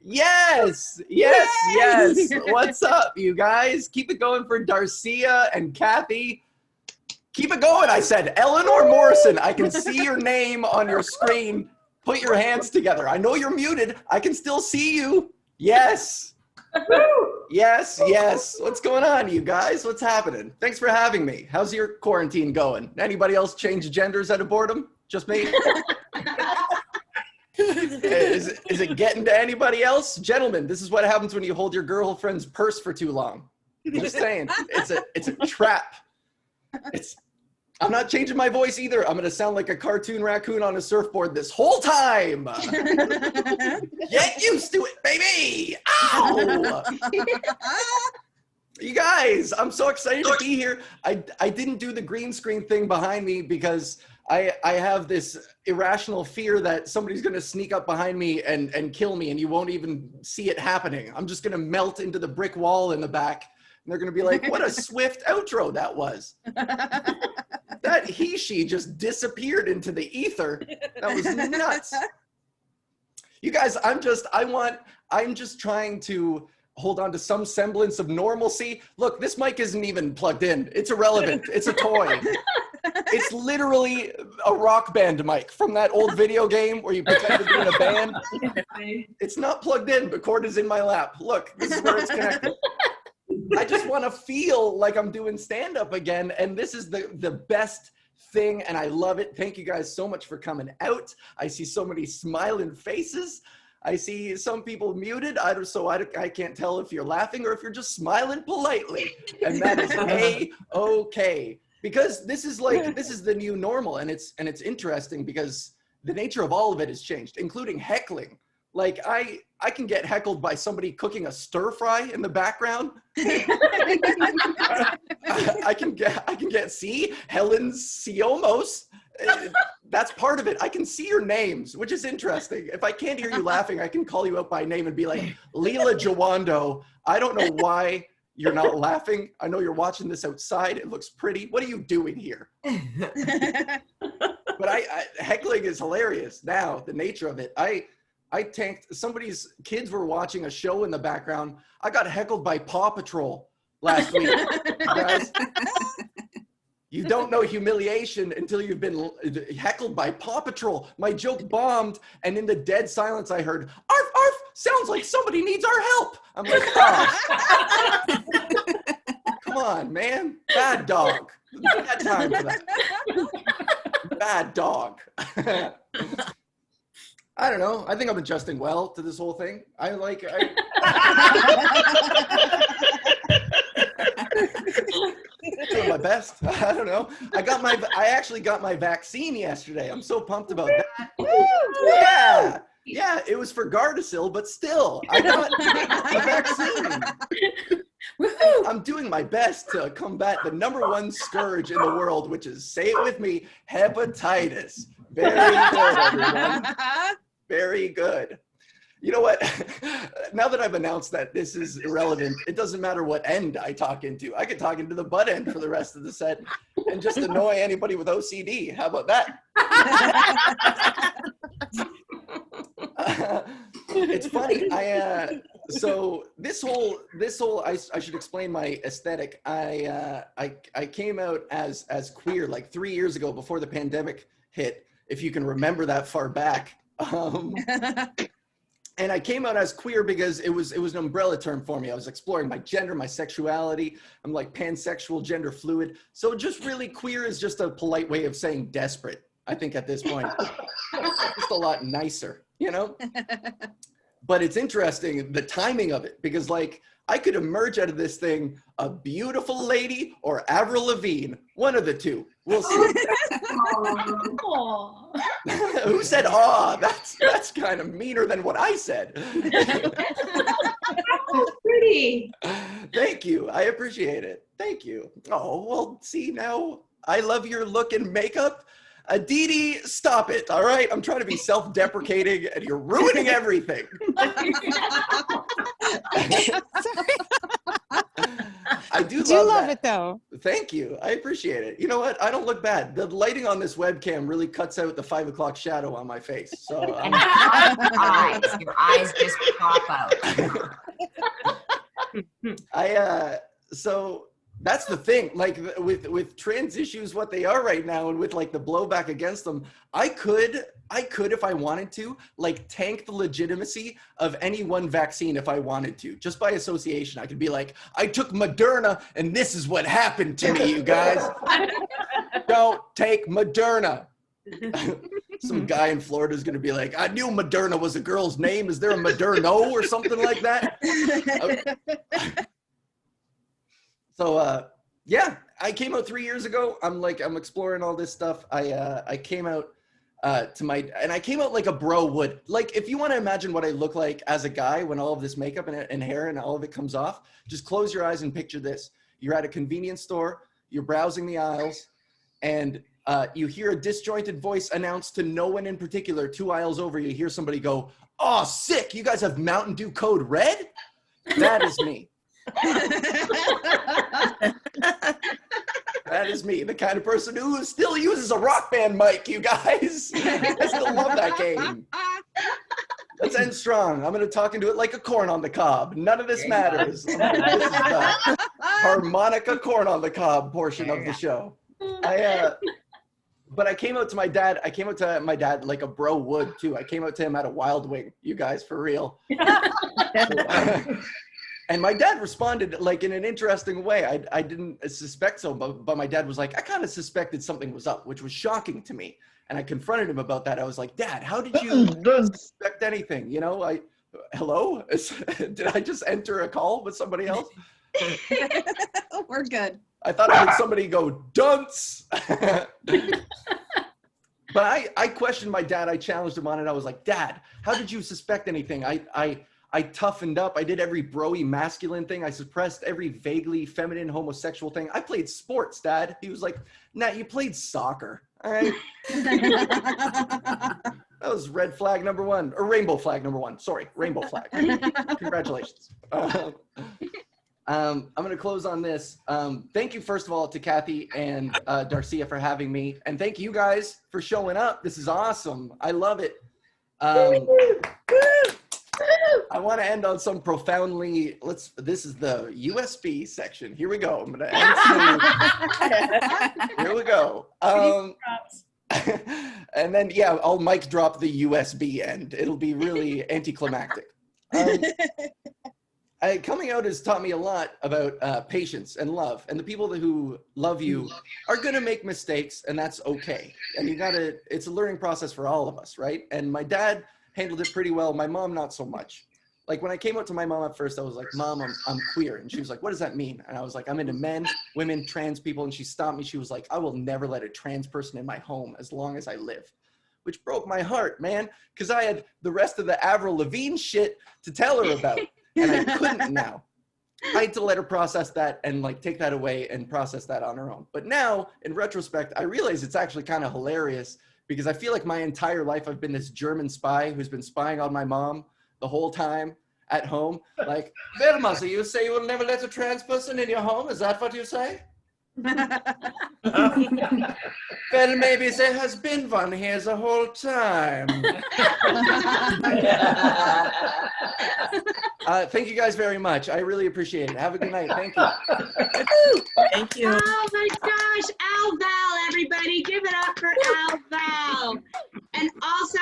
Yes, yes, yes. What's up, you guys? Keep it going for Darcia and Kathy. Keep it going, I said. Eleanor Morrison, I can see your name on your screen. Put your hands together. I know you're muted. I can still see you. Yes. Yes, yes. What's going on, you guys? What's happening? Thanks for having me. How's your quarantine going? Anybody else change genders out of boredom? Just me? Is it getting to anybody else? Gentlemen, this is what happens when you hold your girlfriend's purse for too long. Just saying. It's a trap. I'm not changing my voice either. I'm gonna sound like a cartoon raccoon on a surfboard this whole time. Get used to it, baby. Ow! You guys, I'm so excited to be here. I didn't do the green screen thing behind me because I have this irrational fear that somebody's gonna sneak up behind me and kill me and you won't even see it happening. I'm just gonna melt into the brick wall in the back and they're gonna be like, what a swift outro that was. That she just disappeared into the ether. That was nuts. You guys, I'm just trying to hold on to some semblance of normalcy. Look, this mic isn't even plugged in. It's irrelevant. It's a toy. It's literally a rock band mic from that old video game where you pretend to be in a band. It's not plugged in, but cord is in my lap. Look, this is where it's connected. I just want to feel like I'm doing stand-up again, and this is the best thing, and I love it. Thank you guys so much for coming out. I see so many smiling faces. I see some people muted, I can't tell if you're laughing or if you're just smiling politely, and that is A-okay. Because this is the new normal, and it's interesting because the nature of all of it has changed, including heckling. Like I can get heckled by somebody cooking a stir fry in the background. I can get Helen's Siomos. That's part of it. I can see your names, which is interesting. If I can't hear you laughing, I can call you out by name and be like, Leela Jawando, I don't know why you're not laughing. I know you're watching this outside. It looks pretty. What are you doing here? But heckling is hilarious now, the nature of it. I tanked, somebody's kids were watching a show in the background. I got heckled by Paw Patrol last week. Guys, you don't know humiliation until you've been heckled by Paw Patrol. My joke bombed, and in the dead silence I heard, arf, arf, sounds like somebody needs our help. I'm like, oh. Come on, man. Bad dog. Bad time for that. Bad dog. I don't know. I think I'm adjusting well to this whole thing. Doing my best. I don't know. I actually got my vaccine yesterday. I'm so pumped about that. Yeah, it was for Gardasil, but still, I got the vaccine. I'm doing my best to combat the #1 scourge in the world, which is, say it with me, hepatitis. Very good, everyone. Very good. You know what? Now that I've announced that this is irrelevant, it doesn't matter what end I talk into. I could talk into the butt end for the rest of the set and just annoy anybody with OCD. How about that? It's funny. So this whole I should explain my aesthetic. I came out as queer like 3 years ago before the pandemic hit, if you can remember that far back. And I came out as queer because it was an umbrella term for me. I was exploring my gender, my sexuality. I'm like pansexual, gender fluid. So just really queer is just a polite way of saying desperate, I think, at this point. Just a lot nicer, you know? But it's interesting, the timing of it, because like I could emerge out of this thing a beautiful lady or Avril Lavigne, one of the two. We'll see. Who said, "Aw"? That's kind of meaner than what I said. That's pretty. Thank you. I appreciate it. Thank you. Oh, well, see, now I love your look and makeup. Aditi, stop it, all right? I'm trying to be self-deprecating and you're ruining everything. I do love it though. Thank you. I appreciate it. You know what? I don't look bad. The lighting on this webcam really cuts out the 5 o'clock shadow on my face. So your eyes just pop out. So that's the thing. Like with trans issues, what they are right now, and with like the blowback against them, I could, if I wanted to, like tank the legitimacy of any one vaccine if I wanted to, just by association. I could be like, I took Moderna and this is what happened to me, you guys. Don't take Moderna. Some guy in Florida is going to be like, I knew Moderna was a girl's name. Is there a Moderno or something like that? So yeah, I came out 3 years ago. I'm exploring all this stuff. I came out and I came out like a bro would. Like, if you want to imagine what I look like as a guy when all of this makeup and hair and all of it comes off, just close your eyes and picture this. You're at a convenience store, you're browsing the aisles, and you hear a disjointed voice announce to no one in particular, 2 aisles over, you hear somebody go, "Oh, sick, you guys have Mountain Dew Code Red?" That is me. That is me, the kind of person who still uses a Rock Band mic, you guys. I still love that game. Let's end strong. I'm going to talk into it like a corn on the cob. None of this matters. This is the harmonica corn on the cob portion of the show. But I came out to my dad. I came out to my dad like a bro would too. I came out to him at a Wild Wing, you guys, for real. And my dad responded like in an interesting way. I didn't suspect so, but my dad was like, I kind of suspected something was up, which was shocking to me. And I confronted him about that. I was like, Dad, how did you suspect anything? You know, hello? Did I just enter a call with somebody else? We're good. I thought I heard somebody go, dunce. But I questioned my dad. I challenged him on it. I was like, Dad, how did you suspect anything? I toughened up. I did every bro-y masculine thing. I suppressed every vaguely feminine homosexual thing. I played sports, Dad. He was like, nah, you played soccer. All right. That was red flag number 1, or rainbow flag number 1. Sorry, rainbow flag. Congratulations. I'm going to close on this. Thank you, first of all, to Kathy and Darcia for having me. And thank you guys for showing up. This is awesome. I love it. I want to end on some profoundly, this is the USB section. Here we go. I'm going to end. Here we go. And then, yeah, I'll mic drop the USB end. It'll be really anticlimactic. Coming out has taught me a lot about patience and love. And the people who love you are going to make mistakes, and that's okay. And it's a learning process for all of us, right? And my dad handled it pretty well. My mom, not so much. Like when I came out to my mom at first, I was like, Mom, I'm queer. And she was like, what does that mean? And I was like, I'm into men, women, trans people. And she stopped me. She was like, I will never let a trans person in my home as long as I live. Which broke my heart, man. Because I had the rest of the Avril Lavigne shit to tell her about. And I couldn't now. I had to let her process that and like take that away and process that on her own. But now, in retrospect, I realize it's actually kind of hilarious because I feel like my entire life I've been this German spy who's been spying on my mom the whole time at home. Like, Wilma, so you say you will never let a trans person in your home? Is that what you say? Well, maybe there has been one here the whole time. Thank you guys very much. I really appreciate it. Have a good night. Thank you. Thank you. Oh my gosh, Al Val, everybody. Give it up for Al Val. And also,